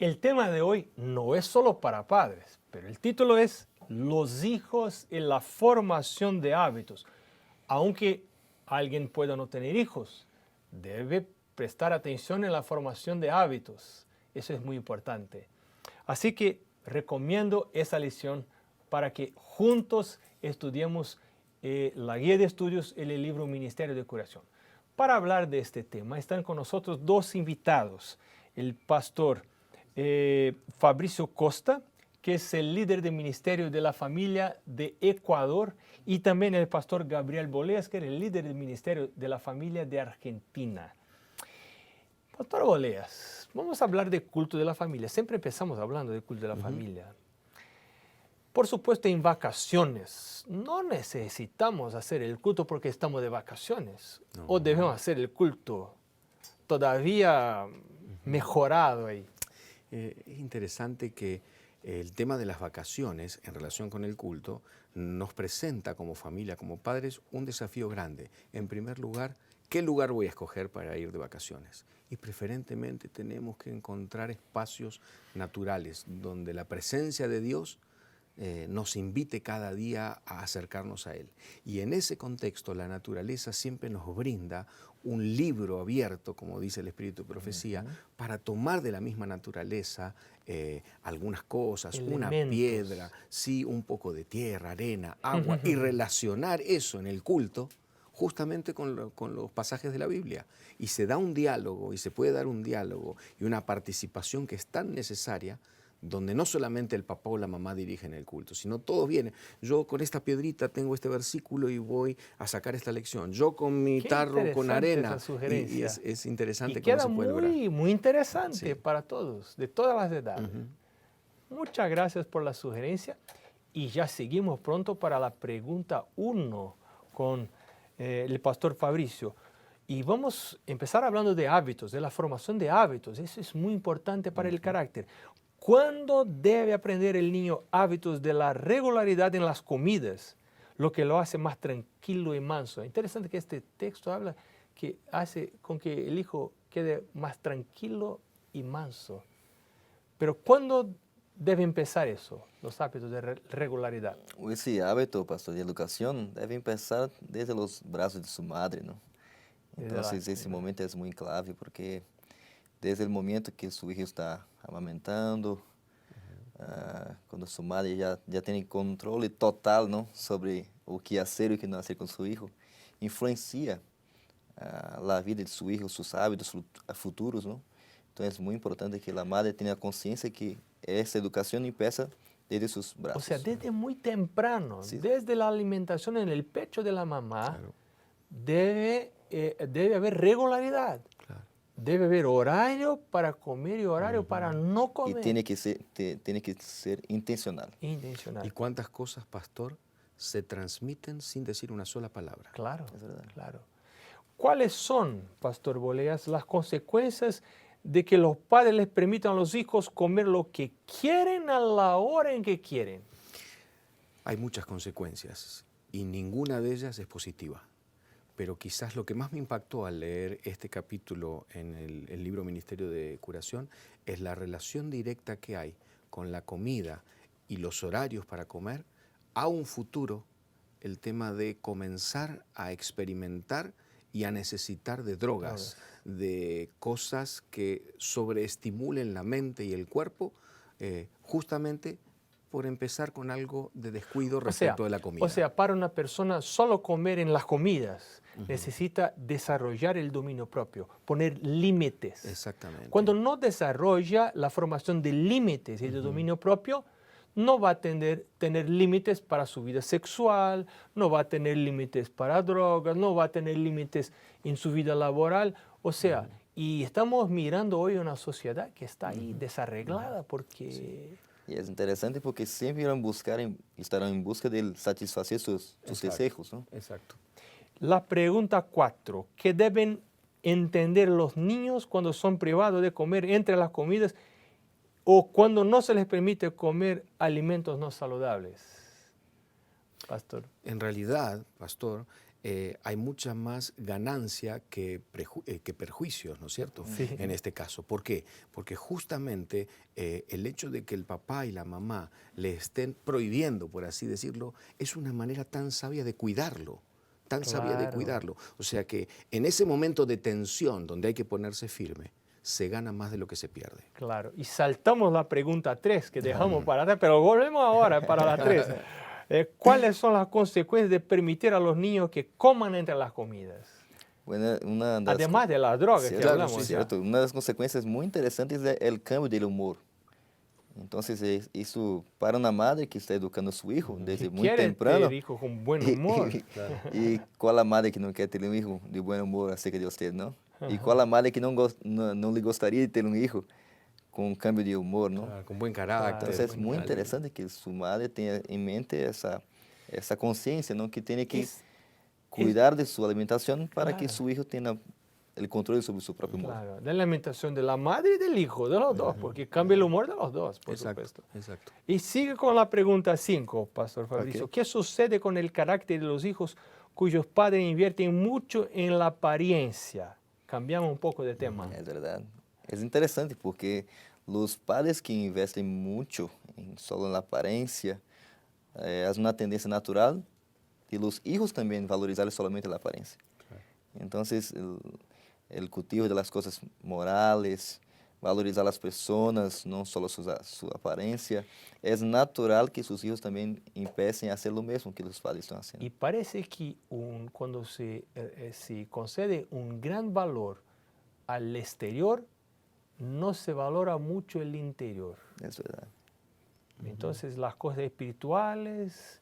el tema de hoy no es solo para padres, pero el título es Los hijos y la formación de hábitos. Aunque alguien pueda no tener hijos, debe prestar atención en la formación de hábitos. Eso es muy importante. Así que recomiendo esa lección para que juntos estudiemos la guía de estudios en el libro Ministerio de Curación. Para hablar de este tema están con nosotros dos invitados. El pastor Fabricio Costa, que es el líder del Ministerio de la Familia de Ecuador, y también el pastor Gabriel Boleas, que es el líder del Ministerio de la Familia de Argentina. Pastor Boleas, vamos a hablar de culto de la familia. Siempre empezamos hablando de culto de la familia. Por supuesto, en vacaciones no necesitamos hacer el culto porque estamos de vacaciones. No. O debemos hacer el culto todavía mejorado ahí. Es interesante que el tema de las vacaciones en relación con el culto nos presenta como familia, como padres, un desafío grande. En primer lugar, ¿qué lugar voy a escoger para ir de vacaciones? Y preferentemente tenemos que encontrar espacios naturales donde la presencia de Dios nos invite cada día a acercarnos a Él. Y en ese contexto la naturaleza siempre nos brinda un libro abierto, como dice el Espíritu de Profecía, para tomar de la misma naturaleza algunas cosas, elementos, una piedra, sí, un poco de tierra, arena, agua, y relacionar eso en el culto justamente con los pasajes de la Biblia. Y se da un diálogo, y se puede dar un diálogo y una participación que es tan necesaria, donde no solamente el papá o la mamá dirigen el culto, sino todos vienen. Yo con esta piedrita tengo este versículo y voy a sacar esta lección. Yo con mi tarro con arena. Y es interesante cómo se puede lograr. Muy interesante para todos, de todas las edades. Muchas gracias por la sugerencia. Y ya seguimos pronto para la pregunta 1 con el pastor Fabricio. Y vamos a empezar hablando de hábitos, de la formación de hábitos. Eso es muy importante para el carácter. ¿Cuándo debe aprender el niño hábitos de la regularidad en las comidas? Lo que lo hace más tranquilo y manso. Interesante que este texto habla que hace con que el hijo quede más tranquilo y manso. Pero ¿cuándo debe empezar eso, los hábitos de regularidad? Ese hábito, pastor, de educación debe empezar desde los brazos de su madre, ¿no? Entonces ese momento es muy clave porque desde el momento que su hijo está amamentando, cuando su madre ya tiene control total, ¿no?, sobre o que hacer y o que no hacer con su hijo, influencia la vida de su hijo, sus hábitos futuros, ¿no? Entonces es muy importante que la madre tenga conciencia que esa educación empieza desde sus brazos. O sea, desde muy temprano, sí, desde la alimentación en el pecho de la mamá, claro, debe haber regularidad. Claro. Debe haber horario para comer y horario para no comer. Y tiene que ser intencional. Intencional. ¿Y cuántas cosas, pastor, se transmiten sin decir una sola palabra? Claro, es verdad. Claro. ¿Cuáles son, pastor Boleas, las consecuencias de que los padres les permitan a los hijos comer lo que quieren a la hora en que quieren? Hay muchas consecuencias y ninguna de ellas es positiva. Pero quizás lo que más me impactó al leer este capítulo en el libro Ministerio de Curación es la relación directa que hay con la comida y los horarios para comer a un futuro, el tema de comenzar a experimentar y a necesitar de drogas, de cosas que sobreestimulen la mente y el cuerpo, justamente por empezar con algo de descuido respecto de la comida. O sea, para una persona solo comer en las comidas necesita desarrollar el dominio propio, poner límites. Exactamente. Cuando no desarrolla la formación de límites y de dominio propio, no va a tener límites para su vida sexual, no va a tener límites para drogas, no va a tener límites en su vida laboral. O sea, y estamos mirando hoy una sociedad que está ahí desarreglada porque... Sí. Y es interesante porque siempre estarán en busca de satisfacer sus desejos, ¿no? Exacto. La pregunta 4, ¿qué deben entender los niños cuando son privados de comer entre las comidas o cuando no se les permite comer alimentos no saludables? Pastor. En realidad, pastor, hay mucha más ganancia que perjuicios, ¿no es cierto? Sí. En este caso. ¿Por qué? Porque justamente el hecho de que el papá y la mamá le estén prohibiendo, por así decirlo, es una manera tan sabia de cuidarlo. Tan sabia de Claro. cuidarlo. O sea que en ese momento de tensión donde hay que ponerse firme, se gana más de lo que se pierde. Claro, y saltamos la pregunta 3 que dejamos para atrás, pero volvemos ahora para la 3. ¿Cuáles son las consecuencias de permitir a los niños que coman entre las comidas? Bueno, una das Además de las drogas que Cierto, hablamos. sí, ya. cierto. Una das consequências muito interessantes é o cambio de humor. Então, isso para uma madre que está educando seu filho desde Que muito quiere temprano, tener hijos con buen humor. e qual a madre que não quer ter um filho de bom humor acerca de você, não? E qual a madre que não lhe gostaria de ter um filho com um cambio de humor, não? Con buen carácter. Então, é buen muito carácter. interessante que sua madre tenha em mente essa consciência, não? Que tem que cuidar de sua alimentação para que Claro. seu filho tenha o controle sobre seu próprio humor. Claro, de la alimentación de la madre y del hijo, de los dos, porque cambia el humor de los dos, por Exacto, supuesto. exacto. Y sigue con la pregunta 5, Pastor Fabricio. Ok. ¿Qué sucede con el carácter de los hijos cuyos padres invierten mucho en la apariencia? Cambiamos un poco de tema. É verdade. É interessante porque os padres que investem muito só na aparência, é uma tendência natural de os filhos também valorizar somente a aparência. Então, o cultivo das coisas morales, valorizar as pessoas, não só sua aparência, é natural que seus filhos também empecem a fazer o mesmo que os padres estão fazendo. Y parece que cuando se concede un gran valor al exterior, no se valora mucho el interior. É verdade. Entonces las cosas espirituales,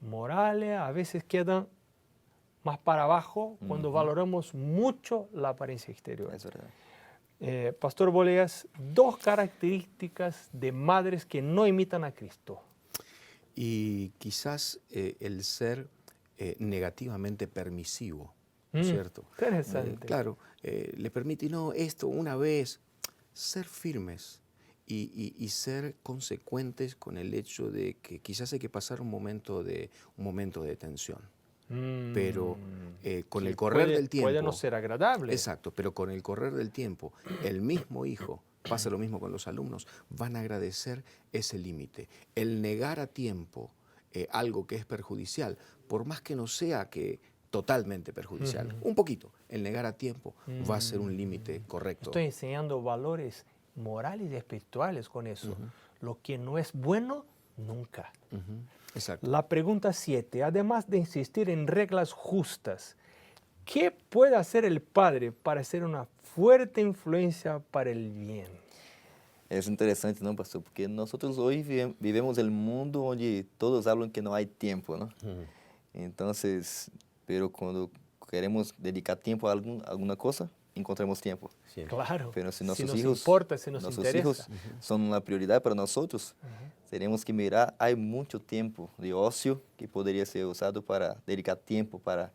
morales, a veces quedan más para abajo cuando valoramos mucho la apariencia exterior. É verdade. Pastor Boleas, 2 características de madres que no imitan a Cristo. Y quizás el ser negativamente permisivo, ¿no es cierto? Interesante. Claro, le permite, no, esto una vez, ser firmes y ser consecuentes con el hecho de que quizás hay que pasar un momento de tensión. Pero con Que el correr puede- del tiempo... puede no ser agradable. Exacto, pero con el correr del tiempo, el mismo hijo, pasa lo mismo con los alumnos, van a agradecer ese límite. El negar a tiempo algo que es perjudicial, por más que no sea que totalmente perjudicial, un poquito, el negar a tiempo va a ser un límite correcto. Estoy enseñando valores morales y espirituales con eso. Lo que no es bueno, nunca. Ujú, exacto. La pregunta 7, además de insistir en reglas justas, ¿qué puede hacer el padre para ser una fuerte influencia para el bien? É interessante, não, pastor? Porque nós hoje vivemos em um mundo onde todos falam que não há tempo, não? Então, pero quando queremos dedicar tempo a alguma coisa, encontramos tempo. Claro, Pero si si nossos nos hijos, importa, si nos nossos interesa. hijos são uma prioridade para nós outros, teremos que mirar, há muito tempo de ócio que poderia ser usado para dedicar tempo para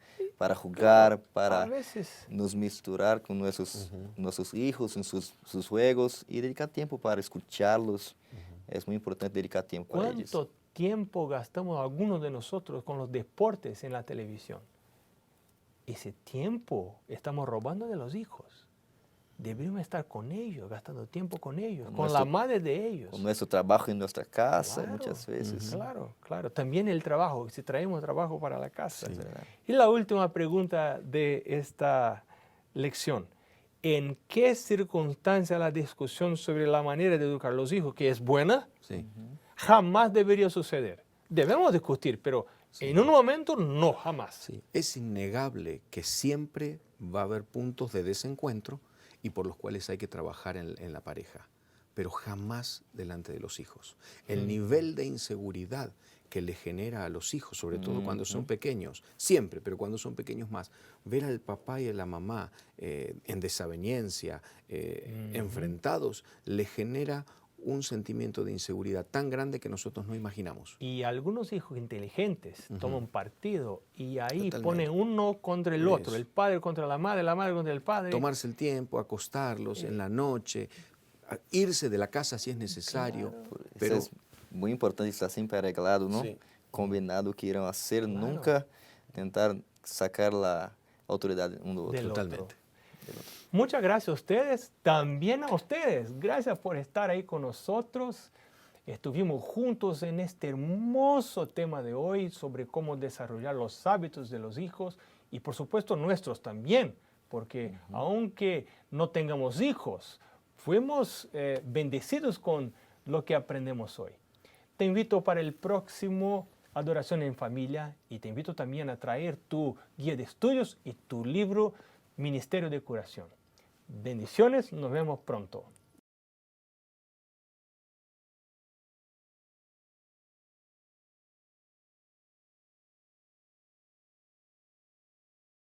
jogar, A para veces, nos misturar com nossos filhos, em seus juegos e dedicar tempo para escuchá-los. É muito importante dedicar tempo para eles. ¿cuánto tiempo gastamos algunos de nosotros con los deportes en la televisión? Ese tiempo estamos robando de los hijos. Deberíamos estar con ellos, gastando tiempo con ellos, con la nuestro- madre de ellos. Com nosso trabalho em nossa casa, Claro. muitas vezes. Claro, claro. También el trabajo, si traemos trabajo para la casa. É verdade. Y la última pregunta de esta lección. ¿En qué circunstancia la discusión sobre la manera de educar a los hijos, que es buena, Sí. jamás debería suceder? Debemos discutir, pero en un momento no, jamás. Sí, es innegable que siempre va a haber puntos de desencuentro y por los cuales hay que trabajar en la pareja, pero jamás delante de los hijos. El nivel de inseguridad que le genera a los hijos, sobre todo cuando son pequeños, siempre, pero cuando son pequeños más, ver al papá y a la mamá en desaveniencia, enfrentados, le genera un sentimiento de inseguridad tan grande que nosotros no imaginamos. Y algunos hijos inteligentes toman partido y ahí Totalmente. ponen uno contra el otro, Eso. el padre contra la madre contra el padre. Tomarse el tiempo, acostarlos en la noche, irse de la casa si es necesario, pero Isso é muito importante estar sempre arreglado, não? Sim. Combinado o que irão fazer, nunca tentar sacar la autoridad uno del Del otro. otro. Totalmente. Muchas gracias a ustedes, también a ustedes. Gracias por estar ahí con nosotros. Estuvimos juntos en este hermoso tema de hoy sobre cómo desarrollar los hábitos de los hijos y por supuesto nuestros también, porque aunque no tengamos hijos, fuimos bendecidos con lo que aprendemos hoy. Te invito para el próximo Adoración en Familia y te invito también a traer tu guía de estudios y tu libro Ministerio de Curación. Bendiciones, nos vemos pronto.